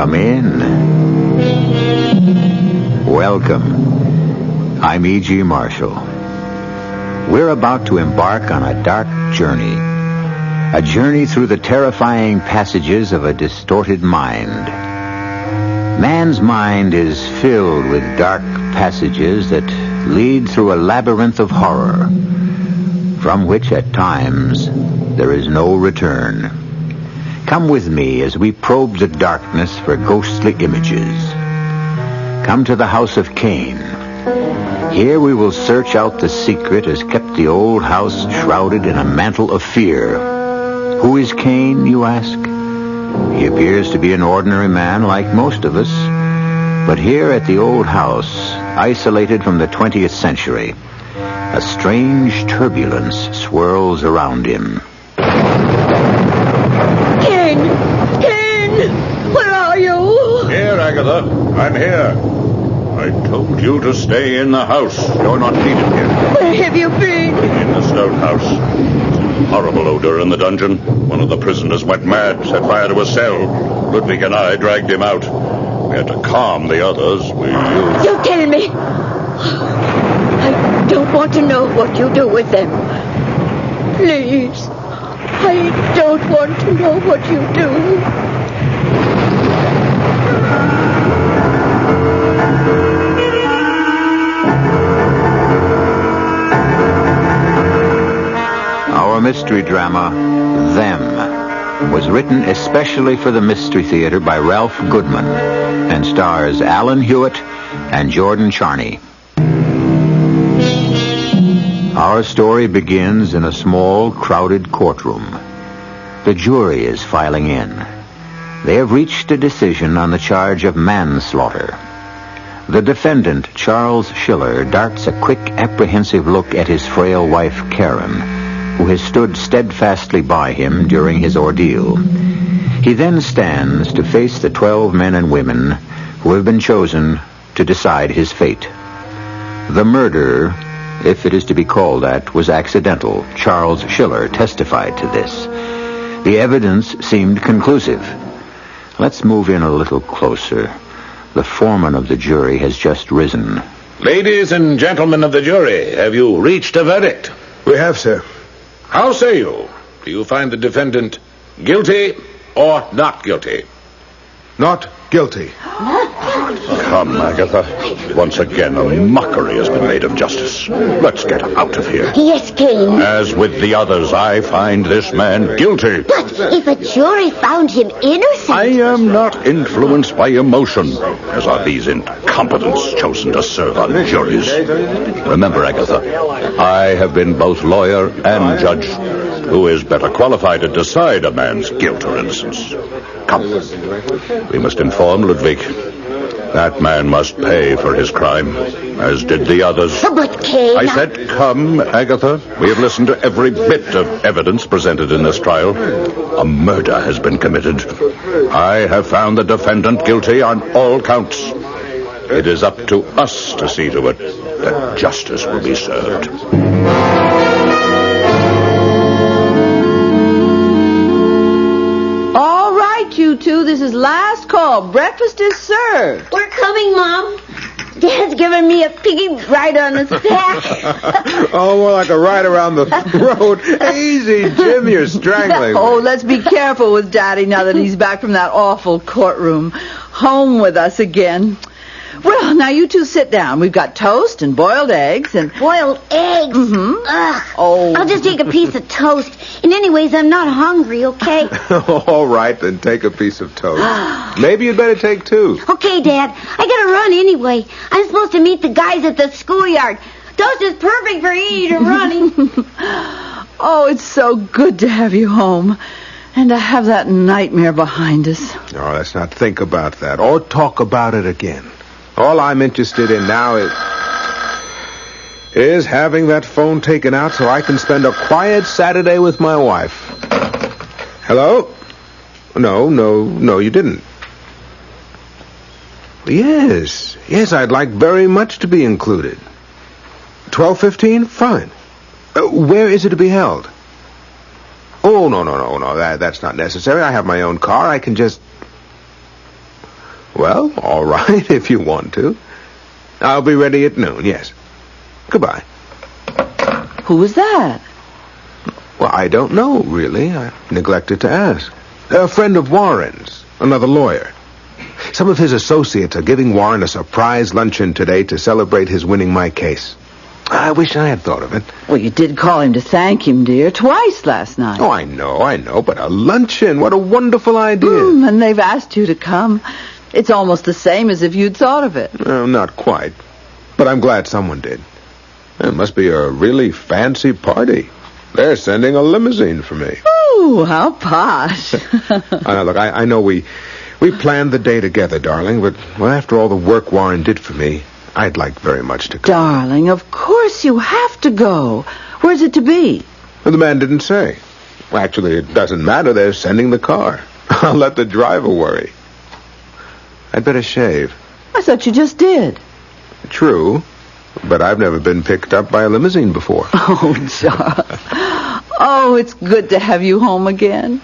Come in. Welcome. I'm E.G. Marshall. We're about to embark on a dark journey. A journey through the terrifying passages of a distorted mind. Man's mind is filled with dark passages that lead through a labyrinth of horror, from which at times there is no return. Come with me as we probe the darkness for ghostly images. Come to the house of Cain. Here we will search out the secret has kept the old house shrouded in a mantle of fear. Who is Cain, you ask? He appears to be an ordinary man like most of us. But here at the old house, isolated from the 20th century, a strange turbulence swirls around him. Cain! Cain! Where are you? Here, Agatha. I'm here. I told you to stay in the house. You're not needed here. Where have you been? In the stone house. Horrible odor in the dungeon. One of the prisoners went mad, set fire to a cell. Ludwig and I dragged him out. We had to calm the others. Don't tell me. I don't want to know what you do with them. Please. I don't want to know what you do. Our mystery drama, Them, was written especially for the Mystery Theater by Ralph Goodman and stars Alan Hewitt and Jordan Charney. Our story begins in a small, crowded courtroom. The jury is filing in. They have reached a decision on the charge of manslaughter. The defendant, Charles Schiller, darts a quick, apprehensive look at his frail wife, Karen, who has stood steadfastly by him during his ordeal. He then stands to face the 12 men and women who have been chosen to decide his fate. The murder, if it is to be called that, was accidental. Charles Schiller testified to this. The evidence seemed conclusive. Let's move in a little closer. The foreman of the jury has just risen. Ladies and gentlemen of the jury, have you reached a verdict? We have, sir. How say you? Do you find the defendant guilty or not guilty? Not guilty. Come, Agatha. Once again, a mockery has been made of justice. Let's get out of here. Yes, Cain. As with the others, I find this man guilty. But if a jury found him innocent... I am not influenced by emotion, as are these incompetents chosen to serve on juries. Remember, Agatha, I have been both lawyer and judge. Who is better qualified to decide a man's guilt or innocence? Come. We must inform Ludwig. That man must pay for his crime, as did the others. But, Cain... I said come, Agatha. We have listened to every bit of evidence presented in this trial. A murder has been committed. I have found the defendant guilty on all counts. It is up to us to see to it that justice will be served. All right, you two, this is last call. Breakfast is served. We're coming, Mom. Dad's giving me a piggy ride on his back. Oh, more like a ride around the throat. Easy, Jim, you're strangling. Oh, let's be careful with Daddy now that he's back from that awful courtroom. Home with us again. Well, now you two sit down. We've got toast and boiled eggs and... Boiled eggs? Mm-hmm. Ugh. Oh. I'll just take a piece of toast. And anyways, I'm not hungry, okay? All right, then take a piece of toast. Maybe you'd better take two. Okay, Dad. I gotta run anyway. I'm supposed to meet the guys at the schoolyard. Toast is perfect for eating and running. Oh, it's so good to have you home. And to have that nightmare behind us. Oh, let's not think about that or talk about it again. All I'm interested in now is having that phone taken out so I can spend a quiet Saturday with my wife. Hello? No, you didn't. Yes, I'd like very much to be included. 12:15? Fine. Where is it to be held? Oh, no, that's not necessary. I have my own car. I can just... Well, all right, if you want to. I'll be ready at noon, yes. Goodbye. Who was that? Well, I don't know, really. I neglected to ask. A friend of Warren's, another lawyer. Some of his associates are giving Warren a surprise luncheon today to celebrate his winning my case. I wish I had thought of it. Well, you did call him to thank him, dear, twice last night. Oh, I know, but a luncheon, what a wonderful idea. And they've asked you to come. It's almost the same as if you'd thought of it. Well, not quite, but I'm glad someone did. It must be a really fancy party. They're sending a limousine for me. Ooh, how posh. Look, I know we planned the day together, darling, but after all the work Warren did for me, I'd like very much to come. Darling, of course you have to go. Where's it to be? Well, the man didn't say. Well, actually, it doesn't matter. They're sending the car. I'll let the driver worry. I'd better shave. I thought you just did. True, but I've never been picked up by a limousine before. Oh, Charles. Oh, it's good to have you home again.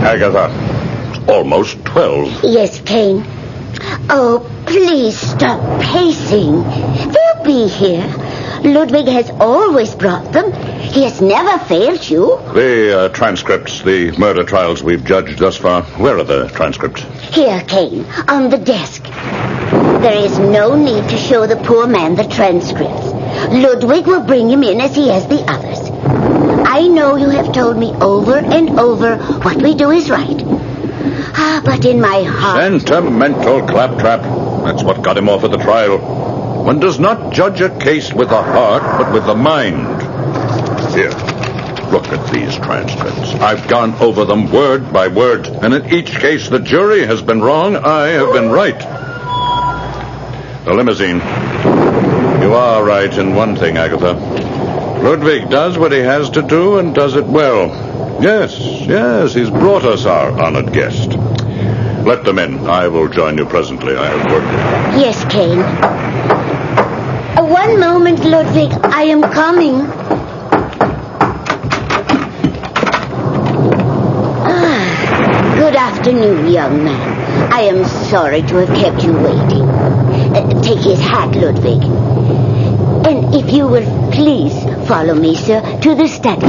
Agatha, it's almost 12. Yes, Kane. Oh, please stop pacing. They'll be here. Ludwig has always brought them. He has never failed you. The transcripts, the murder trials we've judged thus far, where are the transcripts? Here, Kane, on the desk. There is no need to show the poor man the transcripts. Ludwig will bring him in as he has the others. I know you have told me over and over what we do is right. But in my heart... Sentimental claptrap. That's what got him off at the trial. One does not judge a case with the heart, but with the mind. Here, look at these transcripts. I've gone over them word by word, and in each case the jury has been wrong, I have been right. The limousine. You are right in one thing, Agatha. Ludwig does what he has to do and does it well. Yes, he's brought us our honored guest. Let them in. I will join you presently. I have work. Yes, Kane. One moment, Ludwig. I am coming. Good afternoon, young man. I am sorry to have kept you waiting. Take his hat, Ludwig. And if you will please follow me, sir, to the study.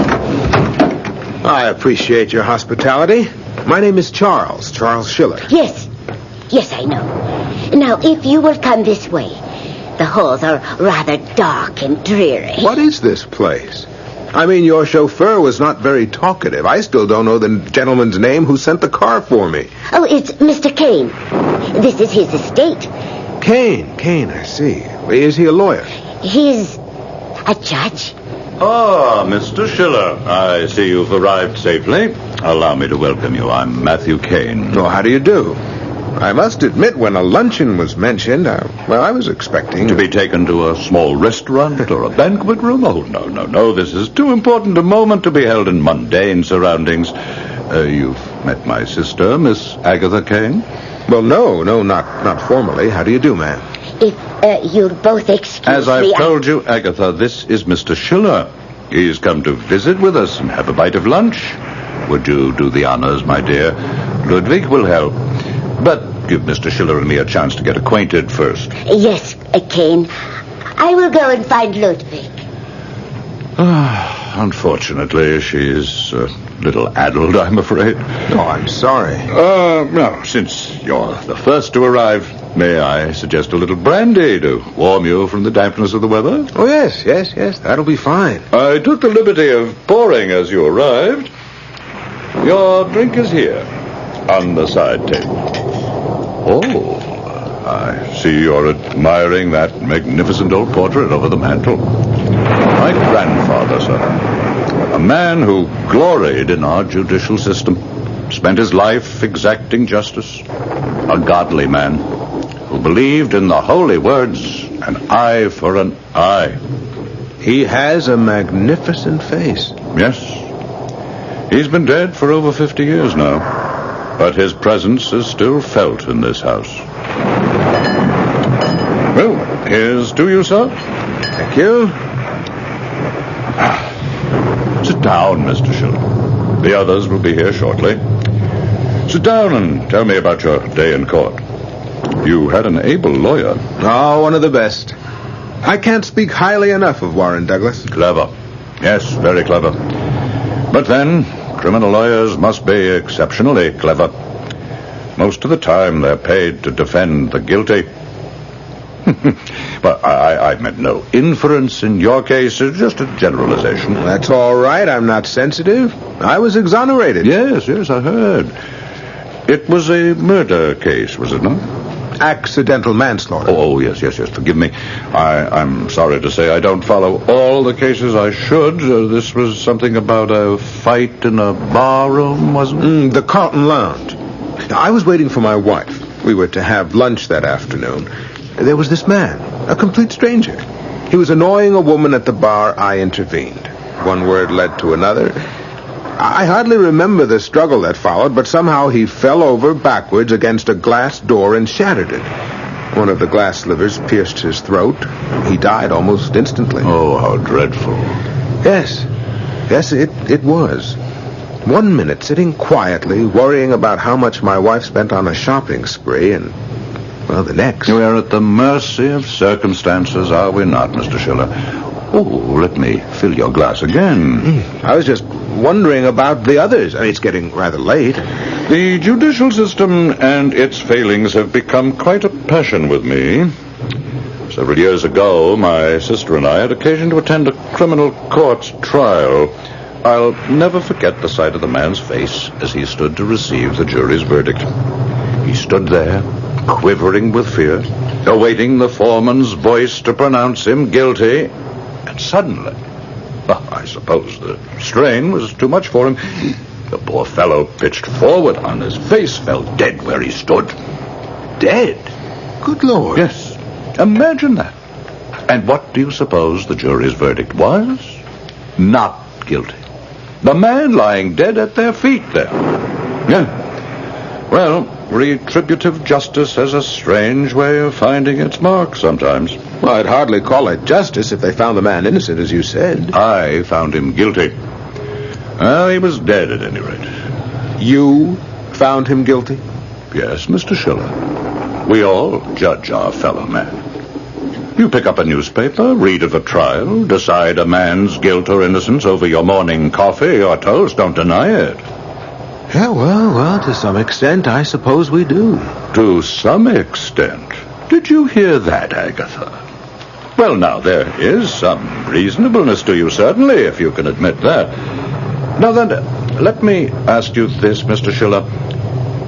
I appreciate your hospitality. My name is Charles Schiller. Yes, I know. Now, if you will come this way. The halls are rather dark and dreary. What is this place? I mean, your chauffeur was not very talkative. I still don't know the gentleman's name who sent the car for me. Oh, it's Mr. Kane. This is his estate. Kane, I see. Is he a lawyer? He's a judge. Ah, Mr. Schiller. I see you've arrived safely. Allow me to welcome you. I'm Matthew Kane. Oh, how do you do? I must admit, when a luncheon was mentioned, I was expecting... To be taken to a small restaurant or a banquet room? Oh, no. This is too important a moment to be held in mundane surroundings. You've met my sister, Miss Agatha Kane? Well, no, not formally. How do you do, ma'am? If you'll both excuse me... As I've told you, Agatha, this is Mr. Schiller. He's come to visit with us and have a bite of lunch. Would you do the honors, my dear? Ludwig will help. But give Mr. Schiller and me a chance to get acquainted first. Yes, Kane. I will go and find Ludwig. Unfortunately, she's a little addled, I'm afraid. Oh, I'm sorry. No, since you're the first to arrive, may I suggest a little brandy to warm you from the dampness of the weather? Oh, yes. That'll be fine. I took the liberty of pouring as you arrived. Your drink is here, on the side table. Oh, I see you're admiring that magnificent old portrait over the mantel. My grandfather, sir. A man who gloried in our judicial system. Spent his life exacting justice. A godly man who believed in the holy words, an eye for an eye. He has a magnificent face. Yes. He's been dead for over 50 years now. But his presence is still felt in this house. Well, here's to you, sir. Thank you. Sit down, Mr. Schiller. The others will be here shortly. Sit down and tell me about your day in court. You had an able lawyer. Oh, one of the best. I can't speak highly enough of Warren Douglas. Clever. Yes, very clever. But then, criminal lawyers must be exceptionally clever. Most of the time, they're paid to defend the guilty. But I meant no inference in your case. It's just a generalization. That's all right. I'm not sensitive. I was exonerated. Yes, I heard. It was a murder case, was it not? Accidental manslaughter. Oh, yes. Forgive me. I'm sorry to say I don't follow all the cases I should. This was something about a fight in a barroom, wasn't it? The Carlton Lounge. I was waiting for my wife. We were to have lunch that afternoon. There was this man, a complete stranger. He was annoying a woman at the bar. I intervened. One word led to another. I hardly remember the struggle that followed, but somehow he fell over backwards against a glass door and shattered it. One of the glass slivers pierced his throat. He died almost instantly. Oh, how dreadful. Yes, it was. 1 minute sitting quietly, worrying about how much my wife spent on a shopping spree, and, well, the next. We are at the mercy of circumstances, are we not, Mr. Schiller? Oh, let me fill your glass again. I was just wondering about the others. It's getting rather late. The judicial system and its failings have become quite a passion with me. Several years ago, my sister and I had occasion to attend a criminal court's trial. I'll never forget the sight of the man's face as he stood to receive the jury's verdict. He stood there, quivering with fear, awaiting the foreman's voice to pronounce him guilty. And suddenly, I suppose the strain was too much for him. The poor fellow pitched forward on his face, fell dead where he stood. Dead? Good Lord. Yes. Imagine that. And what do you suppose the jury's verdict was? Not guilty. The man lying dead at their feet there. Yeah. Well, retributive justice has a strange way of finding its mark sometimes. Well, I'd hardly call it justice if they found the man innocent, as you said. I found him guilty. Well, he was dead at any rate. You found him guilty? Yes, Mr. Schiller. We all judge our fellow man. You pick up a newspaper, read of a trial, decide a man's guilt or innocence over your morning coffee or toast. Don't deny it. Yeah, well, to some extent, I suppose we do. To some extent? Did you hear that, Agatha? Well, now, there is some reasonableness to you, certainly, if you can admit that. Now then, let me ask you this, Mr. Schiller.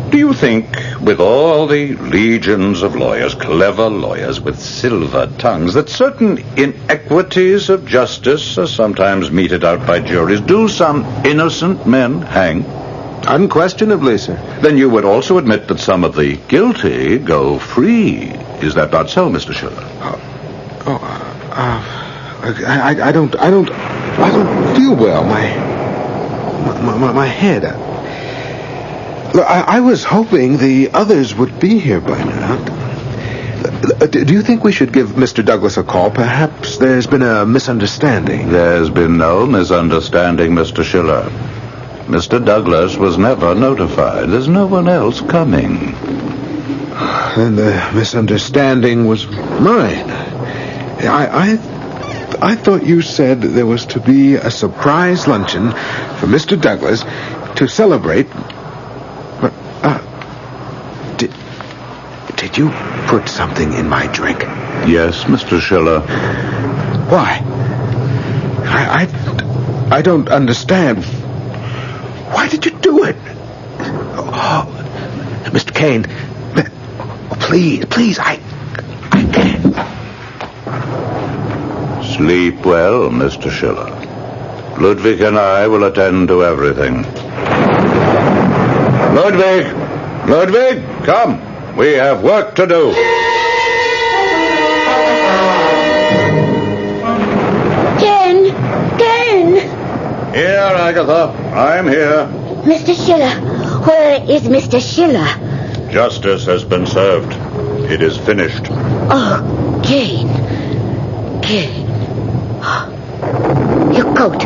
Do you think, with all the legions of lawyers, clever lawyers with silver tongues, that certain inequities of justice are sometimes meted out by juries? Do some innocent men hang? Unquestionably, sir. Then you would also admit that some of the guilty go free. Is that not so, Mr. Schiller? I don't feel well. My head. Look, I was hoping the others would be here by now. Do you think we should give Mr. Douglas a call? Perhaps there's been a misunderstanding. There's been no misunderstanding, Mr. Schiller. Mr. Douglas was never notified. There's no one else coming. Then the misunderstanding was mine. I thought you said there was to be a surprise luncheon for Mr. Douglas to celebrate. Did you put something in my drink? Yes, Mr. Schiller. Why? I don't understand. Why did you do it? Oh, Mr. Kane, please, I can't. Sleep well, Mr. Schiller. Ludwig and I will attend to everything. Ludwig, come. We have work to do. Ken! Here, Agatha. I'm here. Mr. Schiller. Where is Mr. Schiller? Justice has been served. It is finished. Oh, Kane. Your coat.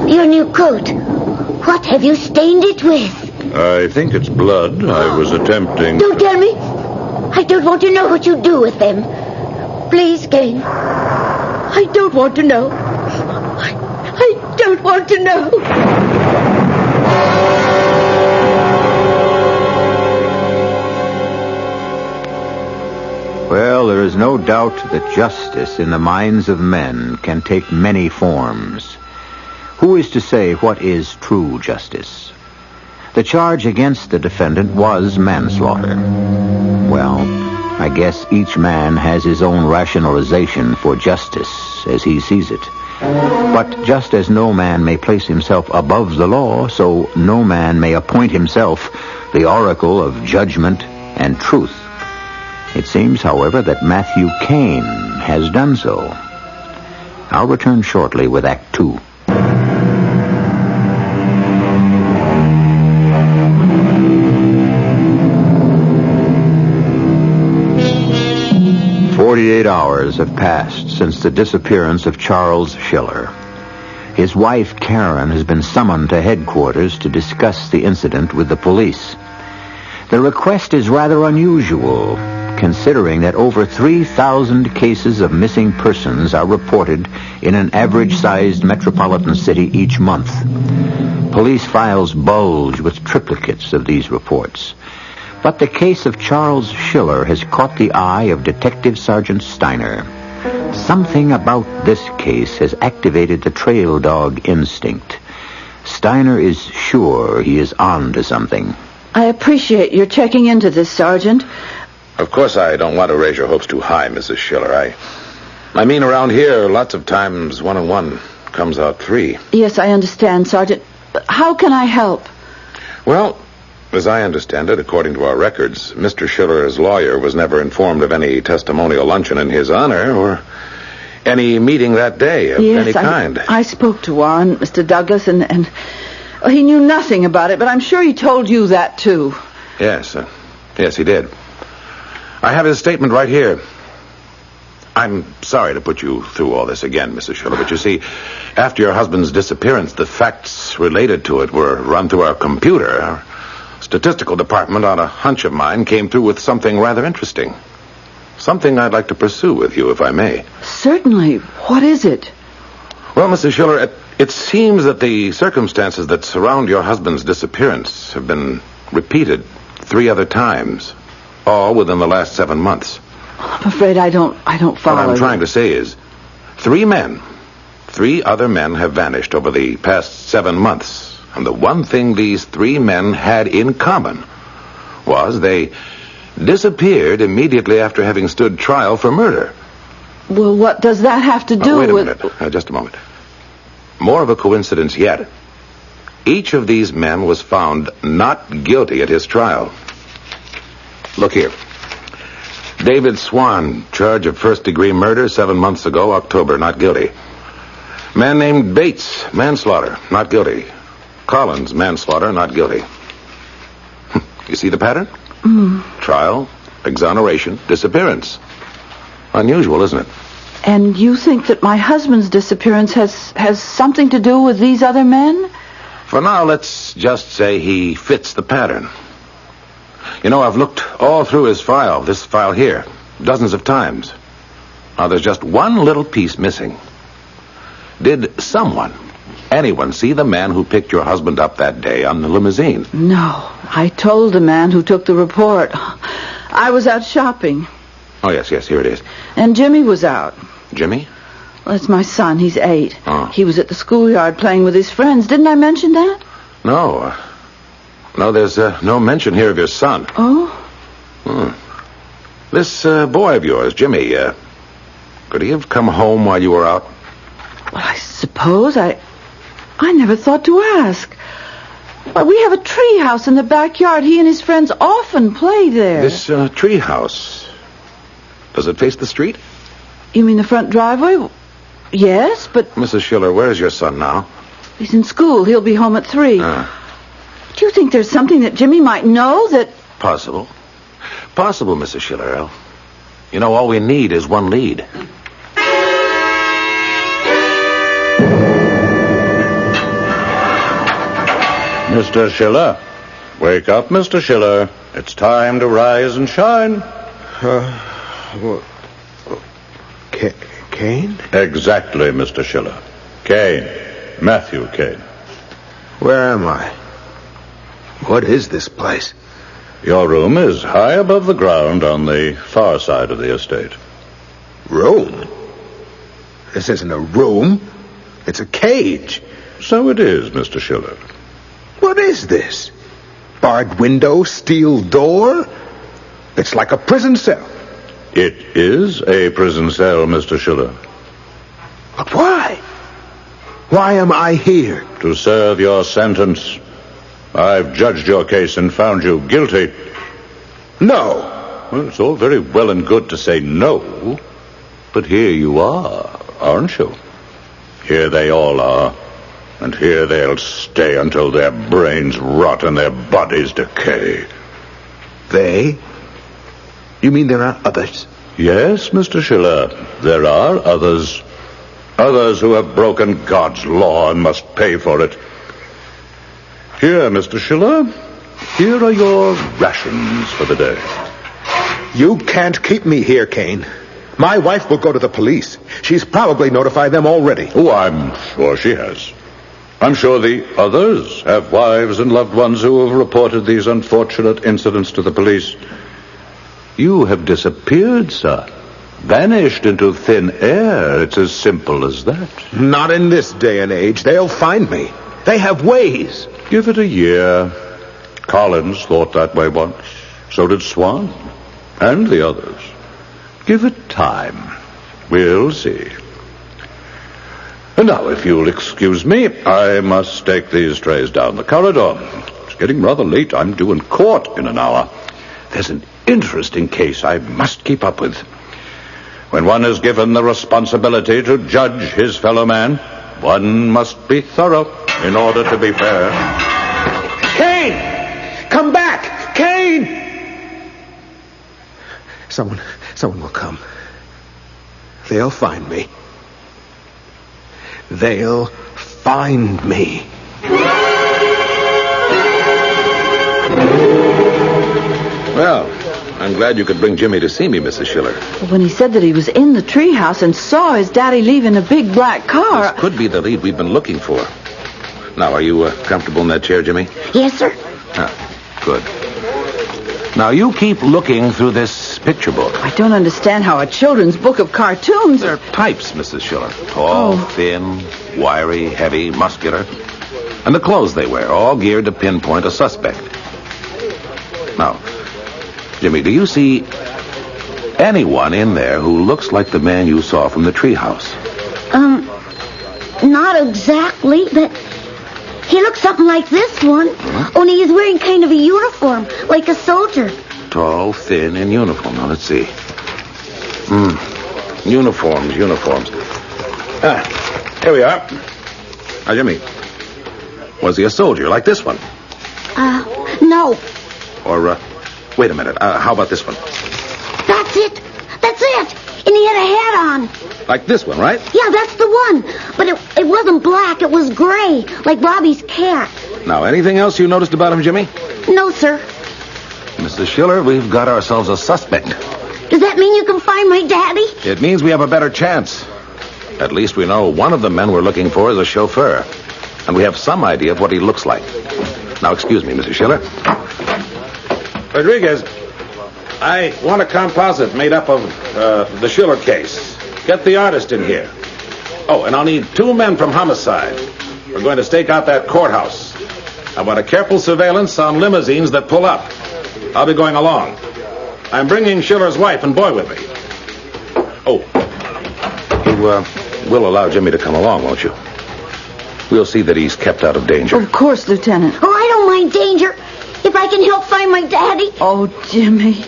Your new coat. What have you stained it with? I think it's blood. I was attempting... Don't tell me. I don't want to know what you do with them. Please, Kane. I don't want to know. I don't want to know. Well, there is no doubt that justice in the minds of men can take many forms. Who is to say what is true justice? The charge against the defendant was manslaughter. Well, I guess each man has his own rationalization for justice as he sees it. But just as no man may place himself above the law, so no man may appoint himself the oracle of judgment and truth. It seems, however, that Matthew Kane has done so. I'll return shortly with Act 2. "48 hours have passed since the disappearance of Charles Schiller. His wife, Karen, has been summoned to headquarters to discuss the incident with the police. The request is rather unusual, considering that over 3,000 cases of missing persons are reported in an average-sized metropolitan city each month. Police files bulge with triplicates of these reports. But the case of Charles Schiller has caught the eye of Detective Sergeant Steiner. Something about this case has activated the trail dog instinct. Steiner is sure he is on to something. I appreciate your checking into this, Sergeant. Of course, I don't want to raise your hopes too high, Mrs. Schiller. I mean, around here, lots of times 1 and 1 comes out 3. Yes, I understand, Sergeant. But how can I help? Well, as I understand it, according to our records, Mr. Schiller's lawyer was never informed of any testimonial luncheon in his honor or any meeting that day of any kind. I spoke to Warren, Mr. Douglas, and he knew nothing about it, but I'm sure he told you that, too. Yes, yes, he did. I have his statement right here. I'm sorry to put you through all this again, Mrs. Schiller, but you see, after your husband's disappearance, the facts related to it were run through our computer. Our statistical department, on a hunch of mine, came through with something rather interesting. Something I'd like to pursue with you, if I may. Certainly. What is it? Well, Mrs. Schiller, it seems that the circumstances that surround your husband's disappearance have been repeated 3 other times, all within the last 7 months. I'm afraid I don't follow. What I'm trying to say is, 3 other men have vanished over the past 7 months. And the one thing these 3 men had in common was they disappeared immediately after having stood trial for murder. Well, what does that have to do with... Wait a minute. Just a moment. More of a coincidence yet. Each of these men was found not guilty at his trial. Look here. David Swan, charge of first-degree murder 7 months ago, October, not guilty. Man named Bates, manslaughter, not guilty. Collins, manslaughter, not guilty. You see the pattern? Trial, exoneration, disappearance. Unusual, isn't it? And you think that my husband's disappearance has something to do with these other men? For now, let's just say he fits the pattern. You know, I've looked all through his file, this file here, dozens of times. Now, there's just one little piece missing. Did anyone see the man who picked your husband up that day on the limousine? No. I told the man who took the report. I was out shopping. Oh, yes, here it is. And Jimmy was out. Jimmy? Well, it's my son. He's 8. Oh. He was at the schoolyard playing with his friends. Didn't I mention that? No. No, there's no mention here of your son. Oh? This boy of yours, Jimmy, could he have come home while you were out? Well, I suppose. I never thought to ask. Well, we have a tree house in the backyard. He and his friends often play there. This tree house, does it face the street? You mean the front driveway? Yes, but... Mrs. Schiller, where is your son now? He's in school. He'll be home at 3. Do you think there's something that Jimmy might know that... Possible, Mrs. Schiller. You know, all we need is one lead. Mr. Schiller. Wake up, Mr. Schiller. It's time to rise and shine. Kane? Exactly, Mr. Schiller. Kane. Matthew Kane. Where am I? What is this place? Your room is high above the ground on the far side of the estate. Room? This isn't a room. It's a cage. So it is, Mr. Schiller. What is this? Barred window, steel door? It's like a prison cell. It is a prison cell, Mr. Schiller. But why? Why am I here? To serve your sentence. I've judged your case and found you guilty. No. Well, it's all very well and good to say no, but here you are, aren't you? Here they all are, and here they'll stay until their brains rot and their bodies decay. They? You mean there are others? Yes, Mr. Schiller, there are others. Others who have broken God's law and must pay for it. Here, Mr. Schiller, here are your rations for the day. You can't keep me here, Kane. My wife will go to the police. She's probably notified them already. Oh, I'm sure she has. I'm sure the others have wives and loved ones who have reported these unfortunate incidents to the police. You have disappeared, sir. Vanished into thin air. It's as simple as that. Not in this day and age. They'll find me. They have ways. Give it a year. Collins thought that way once. So did Swan. And the others. Give it time. We'll see. And now, if you'll excuse me, I must take these trays down the corridor. It's getting rather late. I'm due in court in an hour. There's an interesting case I must keep up with. When one is given the responsibility to judge his fellow man, one must be thorough in order to be fair. Kane! Come back! Kane! Someone will come. They'll find me. They'll find me. Well, I'm glad you could bring Jimmy to see me, Mrs. Schiller. When he said that he was in the treehouse and saw his daddy leave in a big black car... This could be the lead we've been looking for. Now, are you comfortable in that chair, Jimmy? Yes, sir. Good. Now, you keep looking through this picture book. I don't understand how a children's book of cartoons... They're types, Mrs. Schiller. Tall, thin, wiry, heavy, muscular. And the clothes they wear, all geared to pinpoint a suspect. Now, Jimmy, do you see anyone in there who looks like the man you saw from the treehouse? Not exactly, but he looks something like this one. Only he's wearing kind of a uniform, like a soldier. Tall, thin, in uniform. Now, let's see. Uniforms. Here we are. Now, Jimmy, was he a soldier like this one? No. Or, wait a minute. How about this one? That's it. And he had a hat on. Like this one, right? Yeah, that's the one. But it wasn't black. It was gray, like Bobby's cat. Now, anything else you noticed about him, Jimmy? No, sir. Mrs. Schiller, we've got ourselves a suspect. Does that mean you can find my daddy? It means we have a better chance. At least we know one of the men we're looking for is a chauffeur. And we have some idea of what he looks like. Now, excuse me, Mrs. Schiller. Rodriguez, I want a composite made up of the Schiller case. Get the artist in here. Oh, and I'll need 2 men from homicide. We're going to stake out that courthouse. I want a careful surveillance on limousines that pull up. I'll be going along. I'm bringing Schiller's wife and boy with me. Oh, you will allow Jimmy to come along, won't you? We'll see that he's kept out of danger. Of course, Lieutenant. Oh, I don't mind danger. If I can help find my daddy. Oh, Jimmy.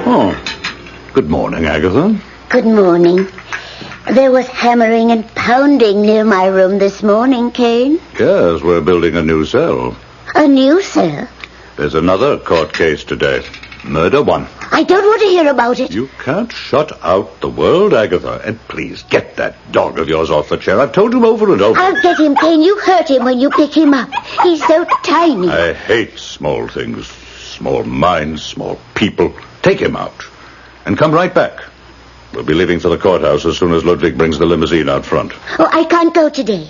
Oh, good morning, Agatha. Good morning. There was hammering and pounding near my room this morning, Kane. Yes, we're building a new cell. A new cell? There's another court case today. Murder 1. I don't want to hear about it. You can't shut out the world, Agatha. And please, get that dog of yours off the chair. I've told him over and over. I'll get him, Kane. You hurt him when you pick him up. He's so tiny. I hate small things. Small minds, small people. Take him out. And come right back. We'll be leaving for the courthouse as soon as Ludwig brings the limousine out front. Oh, I can't go today.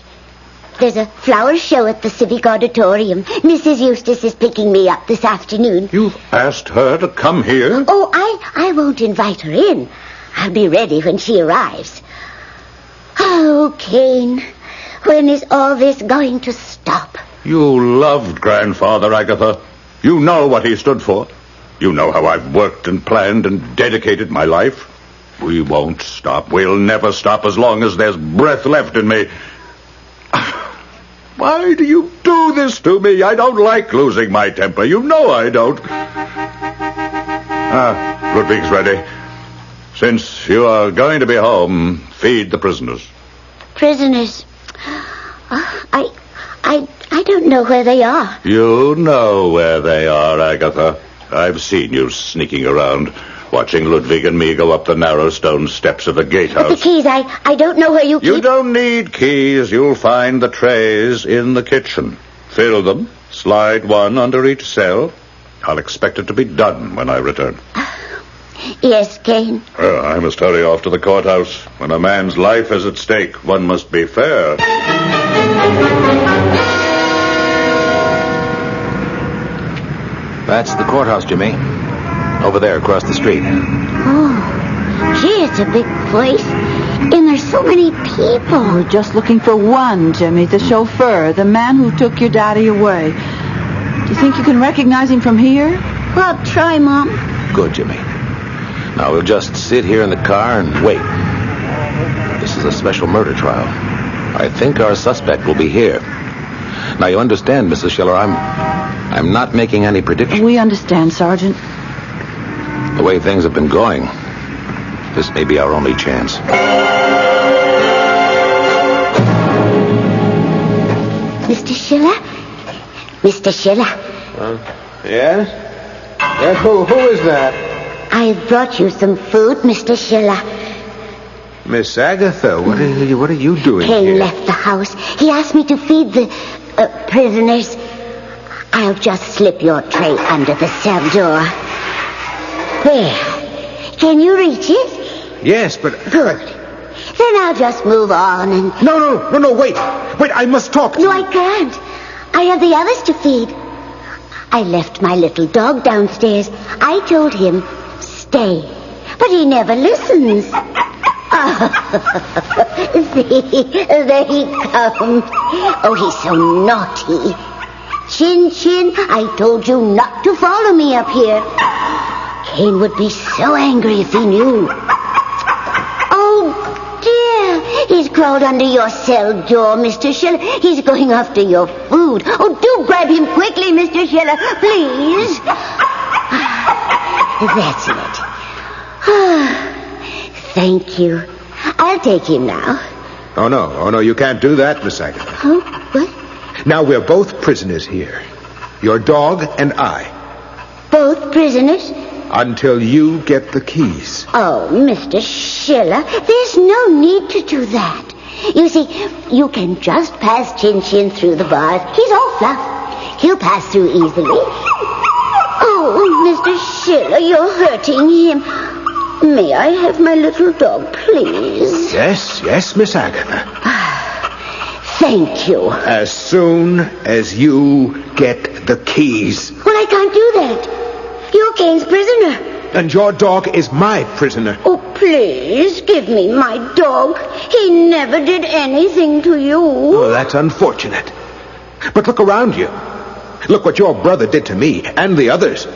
There's a flower show at the Civic Auditorium. Mrs. Eustace is picking me up this afternoon. You've asked her to come here? Oh, I won't invite her in. I'll be ready when she arrives. Oh, Kane, when is all this going to stop? You loved Grandfather, Agatha. You know what he stood for. You know how I've worked and planned and dedicated my life. We won't stop. We'll never stop as long as there's breath left in me. Why do you do this to me? I don't like losing my temper. You know I don't. Ludwig's ready. Since you are going to be home, feed the prisoners. Prisoners? I don't know where they are. You know where they are, Agatha. I've seen you sneaking around, watching Ludwig and me go up the narrow stone steps of the gatehouse. But the keys, I don't know where you keep... You don't need keys. You'll find the trays in the kitchen. Fill them. Slide one under each cell. I'll expect it to be done when I return. Yes, Kane. Well, I must hurry off to the courthouse. When a man's life is at stake, one must be fair. That's the courthouse, Jimmy. Over there, across the street. Oh, gee, it's a big place. And there's so many people. We're just looking for one, Jimmy, the chauffeur, the man who took your daddy away. Do you think you can recognize him from here? Well, try, Mom. Good, Jimmy. Now, we'll just sit here in the car and wait. This is a special murder trial. I think our suspect will be here. Now, you understand, Mrs. Schiller, I'm not making any predictions. We understand, Sergeant. The way things have been going, this may be our only chance. Mr. Schiller? Mr. Schiller? Yes? Yes, who is that? I brought you some food, Mr. Schiller. Miss Agatha, what are you doing Kane here? left the house. He asked me to feed the prisoners. I'll just slip your tray under the cell door. There. Can you reach it? Yes, but... Good. Then I'll just move on and... No, wait. Wait, I must talk to No, you. I can't. I have the others to feed. I left my little dog downstairs. I told him, stay. But he never listens. See, there he comes. Oh, he's so naughty. Chin Chin, I told you not to follow me up here. Kane would be so angry if he knew. Oh, dear. He's crawled under your cell door, Mr. Schiller. He's going after your food. Oh, do grab him quickly, Mr. Schiller, please. That's it. Thank you. I'll take him now. Oh, no, you can't do that, Miss Agatha. Huh? What? Now, we're both prisoners here. Your dog and I. Both prisoners? Until you get the keys. Oh, Mr. Schiller, there's no need to do that. You see, you can just pass Chin Chin through the bars. He's all fluff. He'll pass through easily. Oh, Mr. Schiller, you're hurting him. May I have my little dog, please? Yes, Miss Agatha. Thank you. As soon as you get the keys. Well, I can't do that. You're Kane's prisoner. And your dog is my prisoner. Oh, please, give me my dog. He never did anything to you. Oh, that's unfortunate. But look around you. Look what your brother did to me and the others.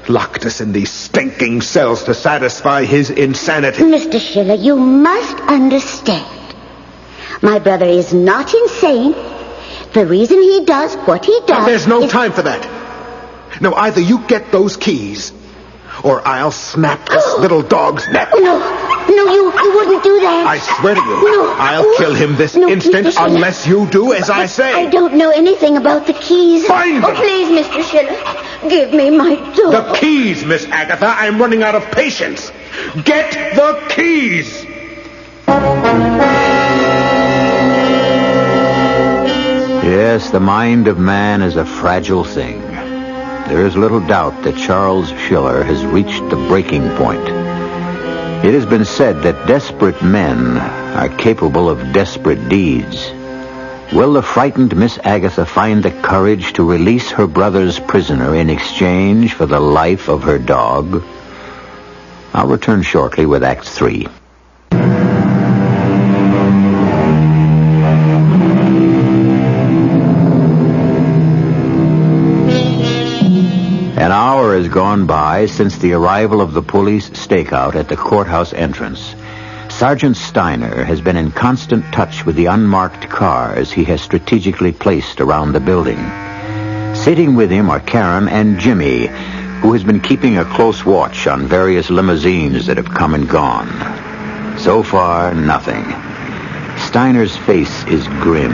Locked us in these stinking cells to satisfy his insanity. Mr. Schiller, you must understand. My brother is not insane. The reason he does what he does... There's no time for that. No, either you get those keys, or I'll snap this little dog's neck. No, you wouldn't do that. I swear to you, No. I'll kill him this instant Mr. Schiller. unless you do as I say. I don't know anything about the keys. Find them. Oh, please, Mr. Schiller. Give me my dog. The keys, Miss Agatha. I'm running out of patience. Get the keys! Yes, the mind of man is a fragile thing. There is little doubt that Charles Schiller has reached the breaking point. It has been said that desperate men are capable of desperate deeds. Will the frightened Miss Agatha find the courage to release her brother's prisoner in exchange for the life of her dog? I'll return shortly with Act 3. An hour has gone by since the arrival of the police stakeout at the courthouse entrance. Sergeant Steiner has been in constant touch with the unmarked cars he has strategically placed around the building. Sitting with him are Karen and Jimmy, who has been keeping a close watch on various limousines that have come and gone. So far, nothing. Steiner's face is grim.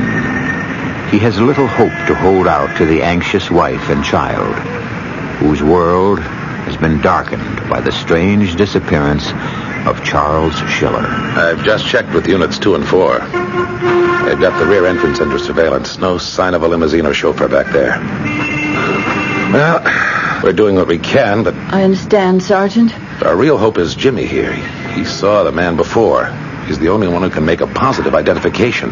He has little hope to hold out to the anxious wife and child, whose world has been darkened by the strange disappearance of Charles Schiller. I've just checked with units 2 and 4. They've got the rear entrance under surveillance. No sign of a limousine or chauffeur back there. Well, we're doing what we can, but I understand, Sergeant. our real hope is Jimmy here. He saw the man before. He's the only one who can make a positive identification.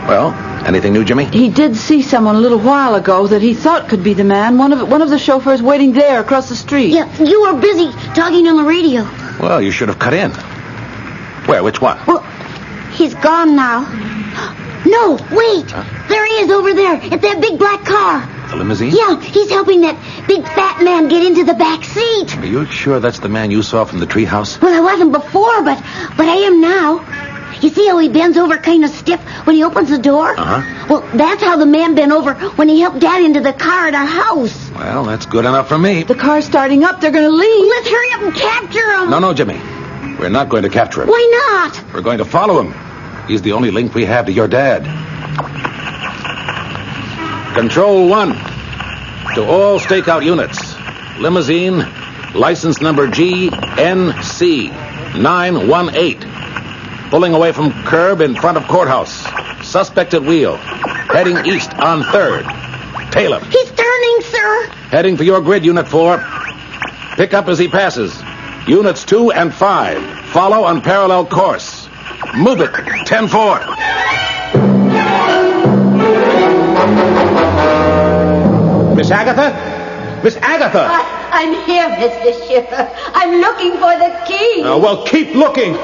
Well, anything new, Jimmy? He did see someone a little while ago that he thought could be the man. One of the chauffeurs waiting there across the street. Yeah, you were busy talking on the radio. Well, you should have cut in. Where? Which one? Well, he's gone now. No, wait. There he is over there at that big black car. The limousine? Yeah, he's helping that big fat man get into the back seat. Are you sure that's the man you saw from the treehouse? Well, I wasn't before, but I am now. You see how he bends over kind of stiff when he opens the door? Uh-huh. Well, that's how the man bent over when he helped Dad into the car at our house. Well, that's good enough for me. The car's starting up. They're going to leave. Let's hurry up and capture him. No, Jimmy. We're not going to capture him. Why not? We're going to follow him. He's the only link we have to your dad. Control 1. To all stakeout units. Limousine, license number GNC 918. Pulling away from curb in front of courthouse. Suspect at wheel. Heading east on 3rd. Tail him. He's turning, sir. Heading for your grid, Unit 4. Pick up as he passes. Units 2 and 5. Follow on parallel course. Move it. 10-4. Miss Agatha? Miss Agatha! I'm here, Mr. Schiller. I'm looking for the key. Well, keep looking.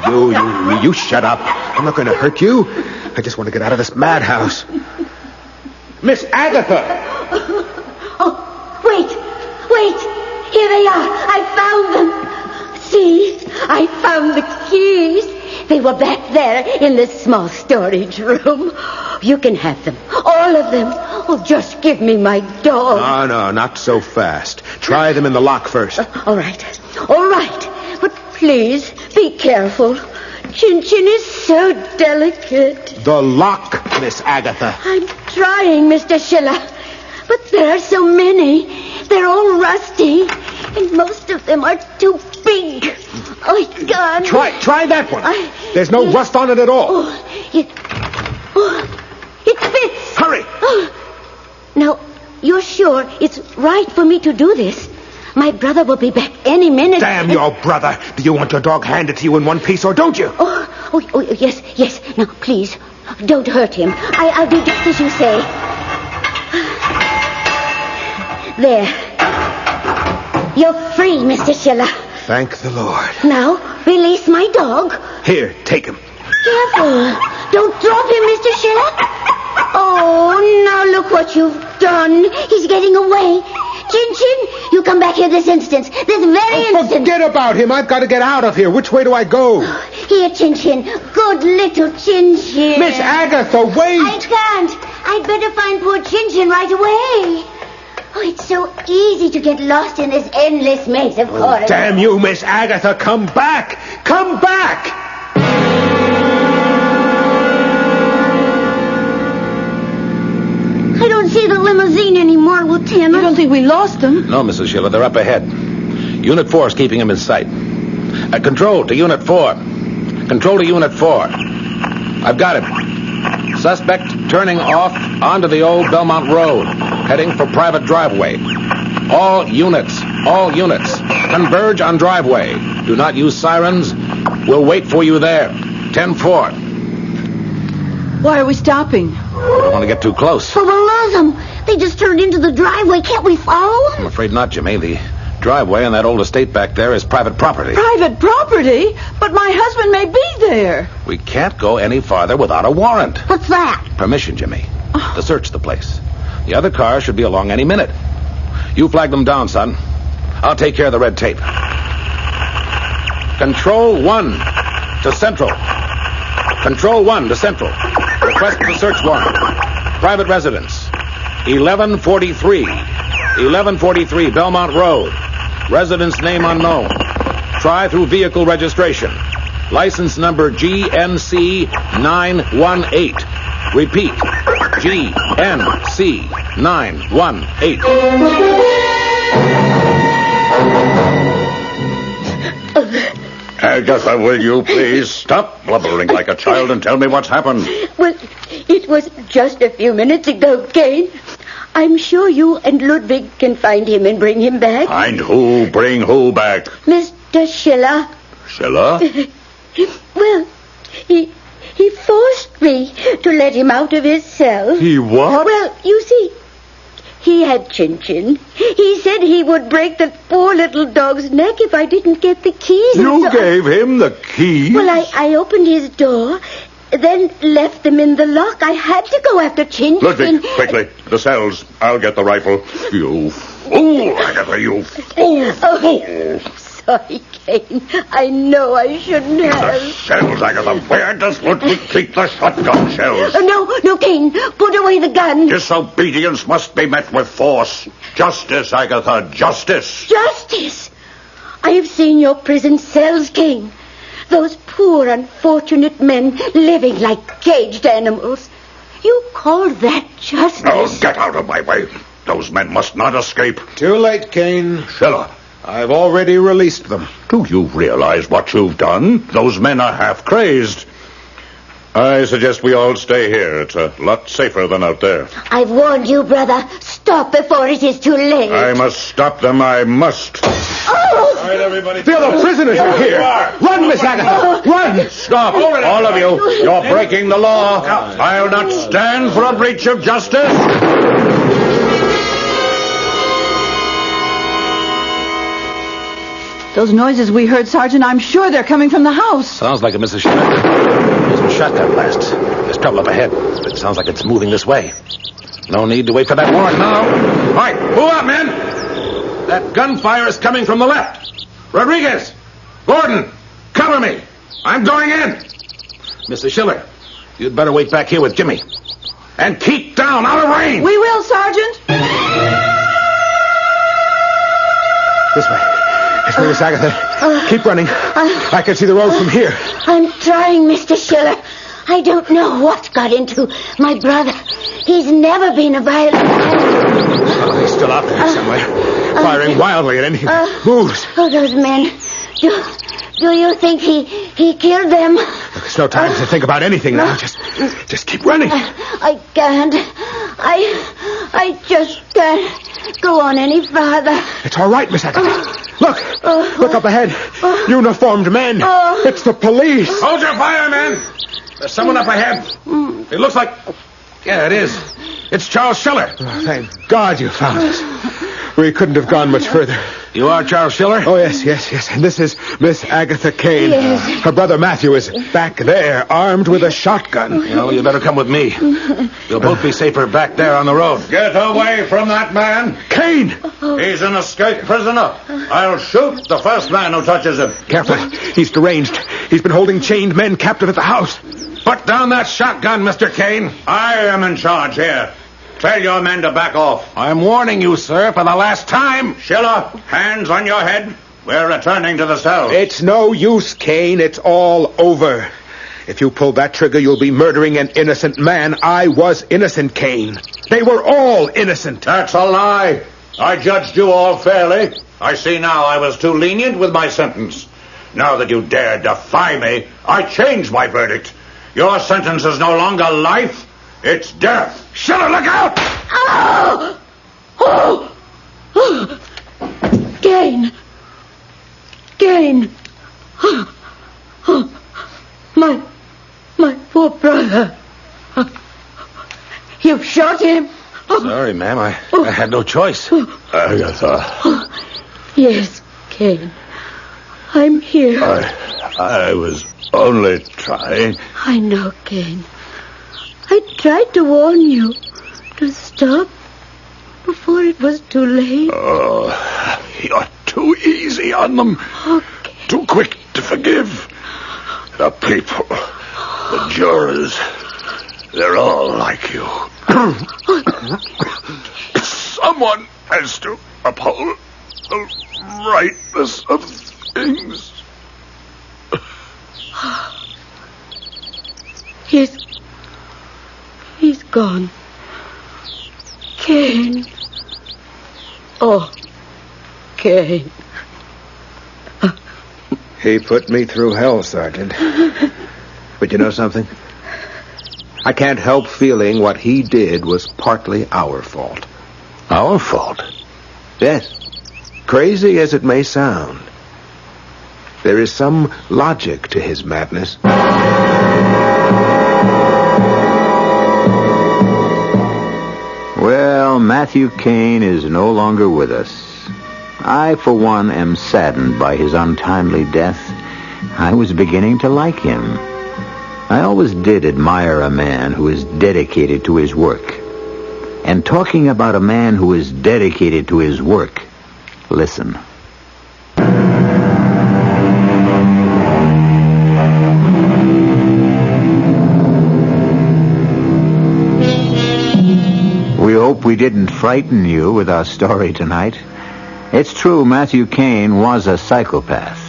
Oh, you shut up. I'm not going to hurt you. I just want to get out of this madhouse. Miss Agatha! Oh, wait. Here they are. I found them. See, I found the keys. They were back there in this small storage room. You can have them. All of them. Oh, just give me my dog. No, not so fast. Try them in the lock first. All right. But please, be careful. Chin Chin is so delicate. The lock, Miss Agatha. I'm trying, Mr. Schiller. But there are so many. They're all rusty. And most of them are too big. Oh, I can't. Try that one. There's no rust on it at all. It fits. Hurry. Now, you're sure it's right for me to do this? My brother will be back any minute. Damn your brother. Do you want your dog handed to you in one piece or don't you? Oh, yes. Now, please, don't hurt him. I'll do just as you say. There. You're free, Mr. Schiller. Thank the Lord. Now, release my dog. Here, take him. Careful. Don't drop him, Mr. Schiller. Oh, now look what you've done. He's getting away. Chin Chin, you come back here this instant. This very instant. Forget about him. I've got to get out of here. Which way do I go? Here, Chin Chin. Good little Chin Chin. Miss Agatha, wait. I can't. I'd better find poor Chin Chin right away. Oh, it's so easy to get lost in this endless maze of corridors. Damn you, Miss Agatha. Come back. Come back. I don't don't see the limousine anymore, Lieutenant. You don't think we lost them? No, Mrs. Schiller, they're up ahead. Unit 4 is keeping him in sight. Control to Unit 4. Control to Unit 4. I've got him. Suspect turning off onto the old Belmont Road, heading for private driveway. All units, converge on driveway. Do not use sirens. We'll wait for you there. 10-4. Why are we stopping? I don't want to get too close. But we'll lose them. They just turned into the driveway. Can't we follow them? I'm afraid not, Jimmy. The driveway on that old estate back there is private property. Private property? But my husband may be there. We can't go any farther without a warrant. What's that? Permission, Jimmy, to search the place. The other car should be along any minute. You flag them down, son. I'll take care of the red tape. Control 1 to Central. Control 1 to Central. Request for search warrant. Private residence. 1143 Belmont Road. Residence name unknown. Try through vehicle registration. License number GNC 918. Repeat. GNC 918. Agatha, will you please stop blubbering like a child and tell me what's happened? Well, it was just a few minutes ago, Kane. I'm sure you and Ludwig can find him and bring him back. Find who? Bring who back? Mr. Schiller. Schiller? Well, he forced me to let him out of his cell. He what? Well, you see, he had Chin-Chin. He said he would break the poor little dog's neck if I didn't get the keys. You gave him the keys? Well, I opened his door, then left them in the lock. I had to go after Chin-Chin. Ludwig, quickly. The cells. I'll get the rifle. You fool, Agatha, you fool. Oh, sorry, Kane. I know I shouldn't The have. shells, Agatha. Where does Ludwig keep the shotgun shells? No, Kane. Put away the gun. Disobedience must be met with force. Justice, Agatha, justice. Justice. I have seen your prison cells, Kane. Those poor, unfortunate men living like caged animals. You call that justice? Now, get out of my way. Those men must not escape. Too late, Kane. Schiller, I've already released them. do you realize what you've done? Those men are half crazed. I suggest we all stay here. It's a lot safer than out there. I've warned you, brother. Stop before it is too late. I must stop them. I must. Oh! All right, everybody. The other prisoners are here. Run, Miss Agatha. Run. Stop. All of you. You're breaking the law. I'll not stand for a breach of justice. Those noises we heard, Sergeant, I'm sure they're coming from the house. Sounds like it, Mrs. Schiller. Those were shotgun blasts. There's trouble up ahead. It sounds like it's moving this way. No need to wait for that warrant now. All right, move out, men. That gunfire is coming from the left. Rodriguez, Gordon, cover me. I'm going in. Mrs. Schiller, you'd better wait back here with Jimmy. And keep down, out of range. We will, Sergeant. This way. This way, Miss Agatha. Keep running. I can see the road from here. I'm trying, Mr. Schiller. I don't know what got into my brother. He's never been a violent man. Oh, he's still out there somewhere, firing wildly at anything that moves. Oh, those men. Do you think he killed them? There's no time to think about anything now. Just keep running. I can't. I just can't go on any farther. It's all right, Miss Agatha. Look up ahead. Uniformed men. It's the police. Hold your fire, men. There's someone up ahead. It looks like... Yeah, it is. It's Charles Schiller. Oh, thank God you found us. We couldn't have gone much further. You are Charles Schiller? Oh, yes. And this is Miss Agatha Kane. Yes. Her brother Matthew is back there, armed with a shotgun. Well, you better come with me. You'll both be safer back there on the road. Get away from that man. Kane! He's an escaped prisoner. I'll shoot the first man who touches him. Careful. He's deranged. He's been holding chained men captive at the house. Put down that shotgun, Mr. Kane. I am in charge here. Tell your men to back off. I'm warning you, sir, for the last time. Schiller, hands on your head. We're returning to the cell. It's no use, Kane. It's all over. If you pull that trigger, you'll be murdering an innocent man. I was innocent, Kane. They were all innocent. That's a lie. I judged you all fairly. I see now I was too lenient with my sentence. Now that you dare defy me, I change my verdict. Your sentence is no longer life, it's death. Shut it, look out! Oh! Oh! Oh! Kane! Kane! Oh! Oh! My poor brother. You shot him. Sorry, ma'am. I had no choice. Agatha, Yes, Kane. I'm here. I was only trying. I know, Kane. I tried to warn you to stop before it was too late. Oh, you're too easy on them. Okay. Too quick to forgive. The people, the jurors, they're all like you. Someone has to uphold the rightness of things. He's gone. Kane. Oh, Kane. He put me through hell, Sergeant. But you know something? I can't help feeling what he did was partly our fault. Our fault? Yes. Crazy as it may sound, there is some logic to his madness. Well, Matthew Kane is no longer with us. I, for one, am saddened by his untimely death. I was beginning to like him. I always did admire a man who is dedicated to his work. And talking about a man who is dedicated to his work, listen. We hope we didn't frighten you with our story tonight. It's true, Matthew Kane was a psychopath.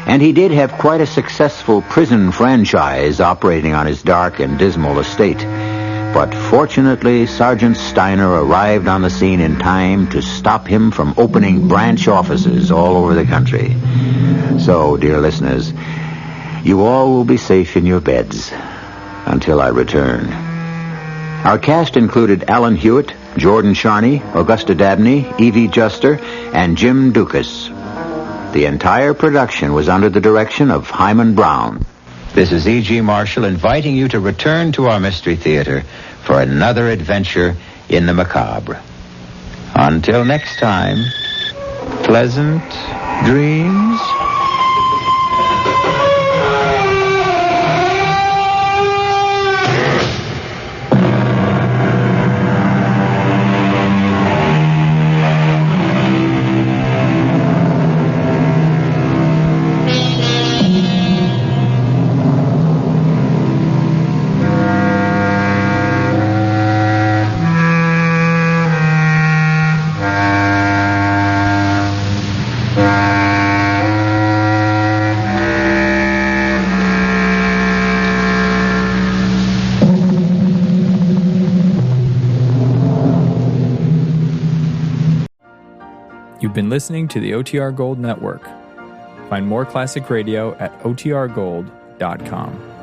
And he did have quite a successful prison franchise operating on his dark and dismal estate. But fortunately, Sergeant Steiner arrived on the scene in time to stop him from opening branch offices all over the country. So, dear listeners, you all will be safe in your beds until I return. Our cast included Alan Hewitt, Jordan Charney, Augusta Dabney, Evie Juster, and Jim Dukas. The entire production was under the direction of Hyman Brown. This is E.G. Marshall inviting you to return to our Mystery Theater for another adventure in the macabre. Until next time, pleasant dreams. You've been listening to the OTR Gold Network. Find more classic radio at otrgold.com.